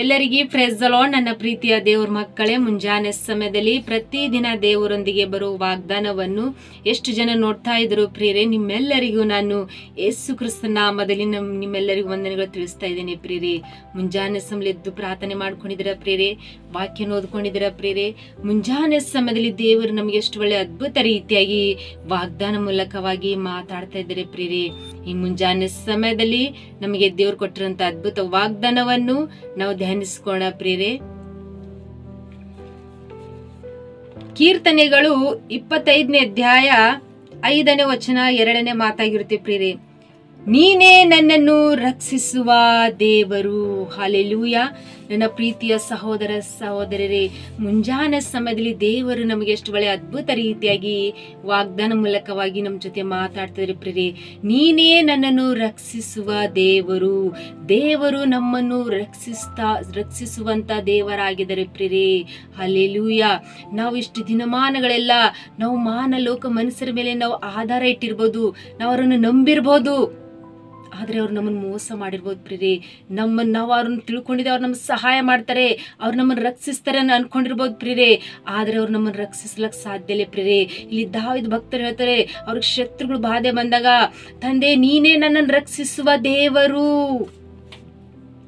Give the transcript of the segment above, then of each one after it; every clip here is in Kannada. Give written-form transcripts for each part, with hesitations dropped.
ಎಲ್ಲರಿಗೆ ಪ್ರೇಸ್ ದ ಲಾರ್ಡ್. ನನ್ನ ಪ್ರೀತಿಯ ದೇವ್ರ ಮಕ್ಕಳೇ, ಮುಂಜಾನೆ ಸಮಯದಲ್ಲಿ ಪ್ರತಿದಿನ ದೇವರೊಂದಿಗೆ ಬರುವ ವಾಗ್ದಾನವನ್ನು ಎಷ್ಟು ಜನ ನೋಡ್ತಾ ಇದ್ರು ಪ್ರಿಯರೇ? ನಿಮ್ಮೆಲ್ಲರಿಗೂ ನಾನು ಯೇಸು ಕ್ರಿಸ್ತ ನಾಮದಲ್ಲಿ ನಿಮ್ಮೆಲ್ಲರಿಗೂ ವಂದನೆಗಳು ತಿಳಿಸ್ತಾ ಇದ್ದೇನೆ ಪ್ರಿಯರೇ. ಮುಂಜಾನೆ ಸಮಯದಲ್ಲಿ ಎದ್ದು ಪ್ರಾರ್ಥನೆ ಮಾಡ್ಕೊಂಡಿದ್ದೀರಾ ಪ್ರಿಯರೇ? ವಾಕ್ಯನ ಓದ್ಕೊಂಡಿದ್ದೀರಾ ಪ್ರಿಯರೇ? ಮುಂಜಾನೆ ಸಮಯದಲ್ಲಿ ದೇವರು ನಮಗೆ ಎಷ್ಟು ಒಳ್ಳೆ ಅದ್ಭುತ ರೀತಿಯಾಗಿ ವಾಗ್ದಾನ ಮೂಲಕವಾಗಿ ಮಾತಾಡ್ತಾ ಇದ್ದಾರೆ ಪ್ರಿಯರೇ. ಈ ಮುಂಜಾನೆ ಸಮಯದಲ್ಲಿ ನಮಗೆ ದೇವ್ರು ಕೊಟ್ಟಿರುವಂತ ಅದ್ಭುತ ವಾಗ್ದಾನವನ್ನು ನಾವು ಧ್ಯಾನಿಸ್ಕೋಣ ಪ್ರಿಯರೇ. ಕೀರ್ತನೆಗಳು 25ನೇ ಅಧ್ಯಾಯ 5ನೇ ವಚನ 2ನೇ ಮಾತಾಗಿರುತ್ತೆ ಪ್ರಿಯರೇ. ನೀನೇ ನನ್ನನ್ನು ರಕ್ಷಿಸುವ ದೇವರು. ಹಲ್ಲೆಲೂಯ. ನನ್ನ ಪ್ರೀತಿಯ ಸಹೋದರ ಸಹೋದರರೇ, ಮುಂಜಾನೆ ಸಮಯದಲ್ಲಿ ದೇವರು ನಮಗೆ ಎಷ್ಟು ಒಳ್ಳೆ ಅದ್ಭುತ ರೀತಿಯಾಗಿ ವಾಗ್ದಾನ ಮೂಲಕವಾಗಿ ನಮ್ಮ ಜೊತೆ ಮಾತಾಡ್ತಿದ್ರೆ ಪ್ರಿಯರೇ. ನೀನೇ ನನ್ನನ್ನು ರಕ್ಷಿಸುವ ದೇವರು. ದೇವರು ನಮ್ಮನ್ನು ರಕ್ಷಿಸುವಂತ ದೇವರಾಗಿದ್ದಾರೆ ಪ್ರಿಯರೇ. ಹಲ್ಲೆಲೂಯ. ನಾವು ಇಷ್ಟು ದಿನಮಾನಗಳೆಲ್ಲ ನಾವು ಲೋಕ ಮನುಷ್ಯರ ಮೇಲೆ ನಾವು ಆಧಾರ ಇಟ್ಟಿರ್ಬೋದು, ನಾವು ಅವರನ್ನು ನಂಬಿರ್ಬೋದು, ಆದ್ರೆ ಅವ್ರು ನಮ್ಮನ್ನು ಮೋಸ ಮಾಡಿರ್ಬೋದು ಪ್ರಿಯರೇ. ನಾವು ಅವ್ರನ್ನ ತಿಳ್ಕೊಂಡಿದ್ದೆ ಅವ್ರು ನಮ್ಗೆ ಸಹಾಯ ಮಾಡ್ತಾರೆ, ಅವ್ರು ನಮ್ಮನ್ನು ರಕ್ಷಿಸ್ತಾರೆ ಅನ್ಕೊಂಡಿರ್ಬೋದು ಪ್ರಿಯರೇ. ಆದ್ರೆ ಅವ್ರು ನಮ್ಮನ್ನು ರಕ್ಷಿಸ್ಲಕ್ ಸಾಧ್ಯ ಇಲ್ಲ ಪ್ರಿಯರೇ. ಇಲ್ಲಿ ದಾವೀದ ಭಕ್ತರು ಹೇಳ್ತಾರೆ, ಅವ್ರಿಗೆ ಶತ್ರುಗಳು ಬಾಧೆ ಬಂದಾಗ, ತಂದೆ ನೀನೇ ನನ್ನನ್ನು ರಕ್ಷಿಸುವ ದೇವರು.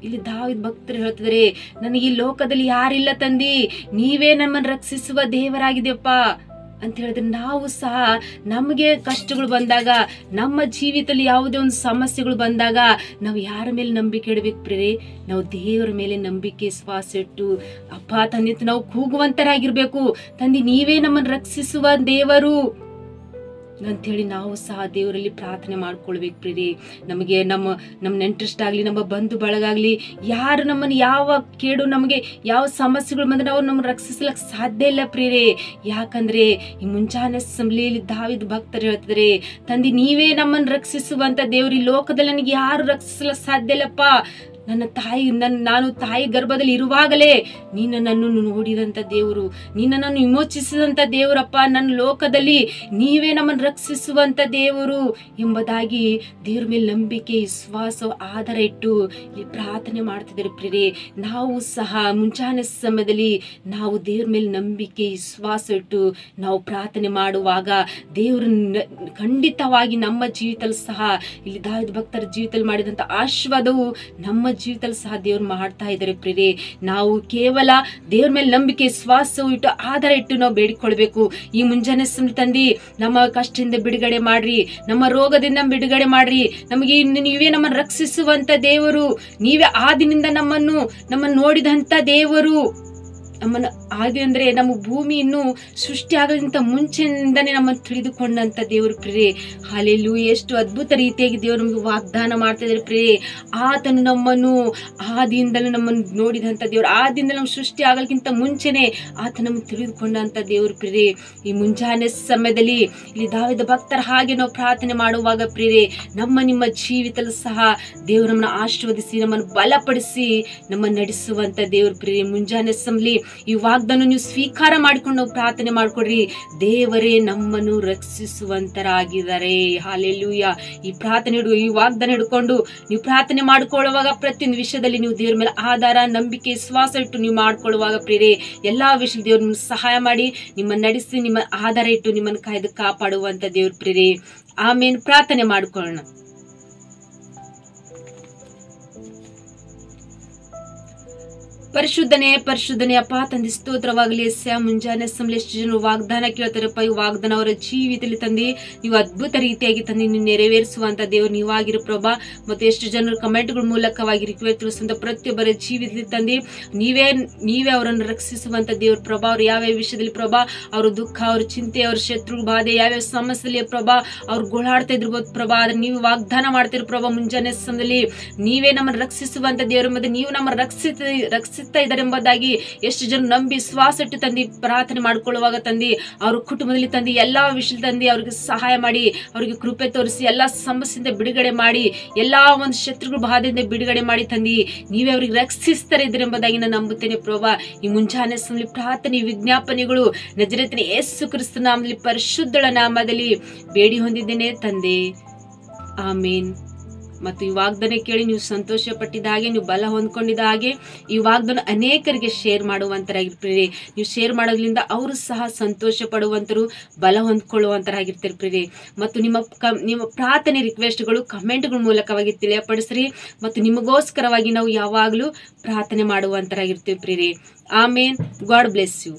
ಇಲ್ಲಿ ದಾವೀದ ಭಕ್ತರು ಹೇಳ್ತಿದ್ದಾರೆ, ನನಗೆ ಈ ಲೋಕದಲ್ಲಿ ಯಾರಿಲ್ಲ ತಂದಿ, ನೀವೇ ನಮ್ಮನ್ನು ರಕ್ಷಿಸುವ ದೇವರಾಗಿದೆಯಪ್ಪ ಅಂತ ಹೇಳಿದ್ರೆ, ನಾವು ಸಹ ನಮಗೆ ಕಷ್ಟಗಳು ಬಂದಾಗ, ನಮ್ಮ ಜೀವಿತದಲ್ಲಿ ಯಾವುದೇ ಒಂದು ಸಮಸ್ಯೆಗಳು ಬಂದಾಗ ನಾವು ಯಾರ ಮೇಲೆ ನಂಬಿಕೆ ಇಡಬೇಕು ಪ್ರಿಯರೇ? ನಾವು ದೇವರ ಮೇಲೆ ನಂಬಿಕೆ ಶ್ವಾಸ ಇಟ್ಟು, ಅಪ್ಪ ತಂದೆ ನಾವು ಕೂಗುವಂತರಾಗಿರ್ಬೇಕು. ತಂದೆ ನೀವೇ ನಮ್ಮನ್ನು ರಕ್ಷಿಸುವ ದೇವರು ಅಂತೇಳಿ ನಾವು ಸಹ ದೇವರಲ್ಲಿ ಪ್ರಾರ್ಥನೆ ಮಾಡ್ಕೊಳ್ಬೇಕು ಪ್ರಿಯರೇ. ನಮಗೆ ನಮ್ಮ ನೆಂಟರಿಷ್ಟಾಗ್ಲಿ, ನಮ್ಮ ಬಂಧು ಬಳಗಾಗ್ಲಿ, ಯಾರು ನಮ್ಮನ್ನು ಯಾವ ಕೇಡು, ನಮಗೆ ಯಾವ ಸಮಸ್ಯೆಗಳು ಬಂದ್ರೆ ನಾವು ನಮ್ಮನ್ನು ರಕ್ಷಿಸ್ಲಕ್ ಸಾಧ್ಯ ಇಲ್ಲ ಪ್ರಿಯರೇ. ಯಾಕಂದ್ರೆ ಈ ಮುಂಜಾನೆ ಸಮಯದಲ್ಲಿ ದಾವೀದ ಭಕ್ತರು ಹೇಳ್ತಿದ್ರೆ, ತಂದೆ ನೀವೇ ನಮ್ಮನ್ನು ರಕ್ಷಿಸುವಂತ ದೇವ್ರು. ಈ ಲೋಕದಲ್ಲಿ ನನಗೆ ಯಾರು ರಕ್ಷಿಸ್ಲಕ್ ಸಾಧ್ಯ ಇಲ್ಲಪ್ಪ. ನಾನು ತಾಯಿ ಗರ್ಭದಲ್ಲಿ ಇರುವಾಗಲೇ ನೀನು ನನ್ನನ್ನು ನೋಡಿದಂತ ದೇವರು, ನೀನು ನನ್ನನ್ನು ವಿಮೋಚಿಸಿದಂತ ದೇವರಪ್ಪ. ನನ್ನ ಲೋಕದಲ್ಲಿ ನೀವೇ ನಮ್ಮನ್ನು ರಕ್ಷಿಸುವಂತ ದೇವರು ಎಂಬುದಾಗಿ ದೇವ್ರ ಮೇಲೆ ನಂಬಿಕೆ, ವಿಶ್ವಾಸ, ಆಧಾರ ಇಟ್ಟು ಇಲ್ಲಿ ಪ್ರಾರ್ಥನೆ ಮಾಡ್ತಿದ್ದಾರೆ ಪ್ರಿಯರೇ. ನಾವು ಸಹ ಮುಂಜಾನೆ ಸಮಯದಲ್ಲಿ ನಾವು ದೇವ್ರ ಮೇಲೆ ನಂಬಿಕೆ, ವಿಶ್ವಾಸ ಇಟ್ಟು ನಾವು ಪ್ರಾರ್ಥನೆ ಮಾಡುವಾಗ ದೇವರು ಖಂಡಿತವಾಗಿ ನಮ್ಮ ಜೀವಿತದಲ್ಲಿ ಸಹ, ಇಲ್ಲಿ ದಾವೀದ ಭಕ್ತರ ಜೀವಿತದಲ್ಲಿ ಮಾಡಿದಂತ ಆಶೀರ್ವಾದವು ನಮ್ಮ ಜೀವಿತದಲ್ಲಿ ಸಹ ದೇವ್ರು ಮಾಡ್ತಾ ಇದ್ದಾರೆ ಪ್ರಿಯರೇ. ನಾವು ಕೇವಲ ದೇವ್ರ ಮೇಲೆ ನಂಬಿಕೆ, ಶ್ವಾಸ ಇಟ್ಟು, ಆಧಾರ ಇಟ್ಟು ನಾವು ಬೇಡಿಕೊಳ್ಬೇಕು. ಈ ಮುಂಜಾನೆ ತಂದಿ ನಮ್ಮ ಕಷ್ಟದಿಂದ ಬಿಡುಗಡೆ ಮಾಡ್ರಿ, ನಮ್ಮ ರೋಗದಿಂದ ಬಿಡುಗಡೆ ಮಾಡ್ರಿ. ನಮಗೆ ನೀವೇ ನಮ್ಮನ್ನು ರಕ್ಷಿಸುವಂತ ದೇವರು, ನೀವೇ ಆದಿನಿಂದ ನಮ್ಮನ್ನು ನೋಡಿದಂತ ದೇವರು. ನಮ್ಮನ್ನು ಆದಿ ಅಂದ್ರೆ ನಮ್ಮ ಭೂಮಿ ಇನ್ನು ಸೃಷ್ಟಿ ಆಗೋದ್ಕಿಂತ ಮುಂಚೆಯಿಂದಾನೇ ನಮ್ಮನ್ನು ತಿಳಿದುಕೊಂಡಂತ ದೇವರು ಪ್ರಿಯರೇ. ಹಲ್ಲೆಲೂಯ. ಎಷ್ಟು ಅದ್ಭುತ ರೀತಿಯಾಗಿ ದೇವರು ನಮಗೆ ವಾಗ್ದಾನ ಮಾಡ್ತಾ ಇದ್ದಾರೆ ಪ್ರಿಯರೇ. ಆತನು ನಮ್ಮನ್ನು ಆದಿಯಿಂದಲೂ ನಮ್ಮನ್ನು ನೋಡಿದಂತ ದೇವರು, ಆದಿಯಿಂದ ನಮ್ಮ ಸೃಷ್ಟಿ ಆಗೋಕ್ಕಿಂತ ಮುಂಚೆನೆ ಆತ ನಮ್ಮನ್ನು ತಿಳಿದುಕೊಂಡಂತ ದೇವರು ಪ್ರಿಯರೇ. ಈ ಮುಂಜಾನೆ ಸಮಯದಲ್ಲಿ ಇಲ್ಲಿ ದಾವೀದ ಭಕ್ತರ ಹಾಗೆ ನಾವು ಪ್ರಾರ್ಥನೆ ಮಾಡುವಾಗ ಪ್ರಿಯರೇ, ನಿಮ್ಮ ಜೀವಿತದಲ್ಲಿ ಸಹ ದೇವರು ನಮ್ಮನ್ನು ಆಶೀರ್ವದಿಸಿ, ನಮ್ಮನ್ನು ಬಲಪಡಿಸಿ, ನಮ್ಮನ್ನು ನಡೆಸುವಂತ ದೇವರು ಪ್ರಿಯರೇ. ಮುಂಜಾನೆ ಸಮಯದಲ್ಲಿ ಈ ವಾಗ್ದಾನ ನೀವು ಸ್ವೀಕಾರ ಮಾಡಿಕೊಂಡು ನಾವು ಪ್ರಾರ್ಥನೆ ಮಾಡ್ಕೊಡ್ರಿ. ದೇವರೇ ನಮ್ಮನ್ನು ರಕ್ಷಿಸುವಂತರಾಗಿದ್ದಾರೆ. ಹಲ್ಲೆಲೂಯ. ಈ ಪ್ರಾರ್ಥನೆ ಈ ವಾಗ್ದಾನ ಹಿಡ್ಕೊಂಡು ನೀವು ಪ್ರಾರ್ಥನೆ ಮಾಡ್ಕೊಳ್ಳುವಾಗ, ಪ್ರತಿಯೊಂದು ವಿಷಯದಲ್ಲಿ ನೀವು ದೇವ್ರ ಮೇಲೆ ಆಧಾರ, ನಂಬಿಕೆ, ವಿಶ್ವಾಸ ಇಟ್ಟು ನೀವು ಮಾಡ್ಕೊಳ್ಳುವಾಗ ಪ್ರಿಯರೇ, ಎಲ್ಲಾ ವಿಷಯದಲ್ಲಿ ದೇವ್ರು ನಿಮ್ಗೆ ಸಹಾಯ ಮಾಡಿ, ನಿಮ್ಮನ್ನು ನಡೆಸಿ, ನಿಮ್ಮ ಆಧಾರ ಇಟ್ಟು ನಿಮ್ಮನ್ನು ಕಾಯ್ದು ಕಾಪಾಡುವಂತ ದೇವ್ರ ಪ್ರಿಯರೇ. ಆಮೇಲೆ ಪ್ರಾರ್ಥನೆ ಮಾಡ್ಕೊಳ್ಳೋಣ. ಪರಿಶುದ್ಧನೇ ಅಪ್ಪ ತಂದೆ, ಸ್ತೋತ್ರವಾಗಲಿ. ಮುಂಜಾನೆ ಸಮಯ ಎಷ್ಟು ಜನರು ವಾಗ್ದಾನ ಕೇಳ್ತಾರಪ್ಪ, ಈ ವಾಗ್ದಾನ ಅವರ ಜೀವಿತದಲ್ಲಿ ತಂದೆ ನೀವು ಅದ್ಭುತ ರೀತಿಯಾಗಿ ತಂದೆ ನೀವು ನೆರವೇರಿಸುವಂತ ದೇವರು ನೀವಾಗಿರು ಪ್ರಭಾ. ಮತ್ತು ಎಷ್ಟು ಜನರು ಕಮೆಂಟ್ಗಳ ಮೂಲಕವಾಗಿ ರಿಕ್ವೆಸ್ಟ್ ತಿಳಿಸುವಂತ ಪ್ರತಿಯೊಬ್ಬರ ಜೀವಿತದಲ್ಲಿ ತಂದೆ ನೀವೇ ಅವರನ್ನು ರಕ್ಷಿಸುವಂತ ದೇವ್ರ ಪ್ರಭಾ. ಅವ್ರು ಯಾವ್ಯಾವ ವಿಷಯದಲ್ಲಿ ಪ್ರಭಾ, ಅವ್ರ ದುಃಖ, ಅವ್ರ ಚಿಂತೆ, ಅವ್ರ ಶತ್ರು ಬಾಧೆ, ಯಾವ್ಯಾವ ಸಮಸ್ಯೆಯಲ್ಲಿ ಪ್ರಭಾ ಅವ್ರು ಗೋಳಾಡ್ತಾ ಇದ್ರಬಹುದು ಪ್ರಭಾ. ಆದ್ರೆ ನೀವು ವಾಗ್ದಾನ ಮಾಡ್ತಿರೋ ಪ್ರಭಾ, ಮುಂಜಾನೆ ಸಮಯದಲ್ಲಿ ನೀವೇ ನಮ್ಮನ್ನು ರಕ್ಷಿಸುವಂತ ದೇವರು, ಮತ್ತೆ ನೀವು ನಮ್ಮ ರಕ್ಷಿಸಿ ರಕ್ಷಿಸ್ತಾ ಇದ್ದಾರೆ ಎಂಬುದಾಗಿ ಎಷ್ಟು ಜನ ನಂಬಿ ಶ್ವಾಸ ಇಟ್ಟು ತಂದು ಪ್ರಾರ್ಥನೆ ಮಾಡ್ಕೊಳ್ಳುವಾಗ ತಂದು ಅವ್ರ ಕುಟುಂಬದಲ್ಲಿ ತಂದು ಎಲ್ಲಾ ವಿಷಯ ತಂದು ಅವ್ರಿಗೆ ಸಹಾಯ ಮಾಡಿ, ಅವ್ರಿಗೆ ಕೃಪೆ ತೋರಿಸಿ, ಎಲ್ಲಾ ಸಮಸ್ಯೆಯಿಂದ ಬಿಡುಗಡೆ ಮಾಡಿ, ಎಲ್ಲಾ ಒಂದು ಶತ್ರುಗಳ ಬಾಧೆಯಿಂದ ಬಿಡುಗಡೆ ಮಾಡಿ ತಂದು ನೀವೇ ಅವ್ರಿಗೆ ರಕ್ಷಿಸ್ತಾರೆ ಇದ್ರೆ ಎಂಬುದಾಗಿ ನಾನು ನಂಬುತ್ತೇನೆ ಪ್ರಭಾ. ಈ ಮುಂಜಾನೆ ಸಮಯದಲ್ಲಿ ಪ್ರಾರ್ಥನೆ ವಿಜ್ಞಾಪನೆಗಳು ನಜರೇತಿನ ಯೇಸು ಕ್ರಿಸ್ತ ನಾಮದಲ್ಲಿ ಪರಿಶುದ್ಧಳ ನಾಮದಲ್ಲಿ ಬೇಡಿ ಹೊಂದಿದ್ದೇನೆ ತಂದೆ, ಆಮೇನ್. ಮತ್ತು ಈ ವಾಗ್ದಾನ ಕೇಳಿ ನೀವು ಸಂತೋಷ ಪಟ್ಟಿದ ಹಾಗೆ, ನೀವು ಬಲ ಹೊಂದ್ಕೊಂಡಿದ್ದ ಹಾಗೆ ಈ ವಾಗ್ದಾನ ಅನೇಕರಿಗೆ ಶೇರ್ ಮಾಡುವಂತರಾಗಿರ್ತೀರಿ. ನೀವು ಶೇರ್ ಮಾಡೋದ್ರಿಂದ ಅವರು ಸಹ ಸಂತೋಷ ಪಡುವಂತರು, ಬಲ ಹೊಂದ್ಕೊಳ್ಳುವಂತರಾಗಿರ್ತಿರ್ತೀರಿ. ಮತ್ತು ನಿಮ್ಮ ಪ್ರಾರ್ಥನೆ ರಿಕ್ವೆಸ್ಟ್ಗಳು ಕಮೆಂಟ್ಗಳ ಮೂಲಕವಾಗಿ ತಿಳಿಯಪಡಿಸ್ರಿ. ಮತ್ತು ನಿಮಗೋಸ್ಕರವಾಗಿ ನಾವು ಯಾವಾಗಲೂ ಪ್ರಾರ್ಥನೆ ಮಾಡುವಂತರಾಗಿರ್ತೀವಿ ಪ್ರಿಯರೇ. ಆಮೇನ್. God bless you.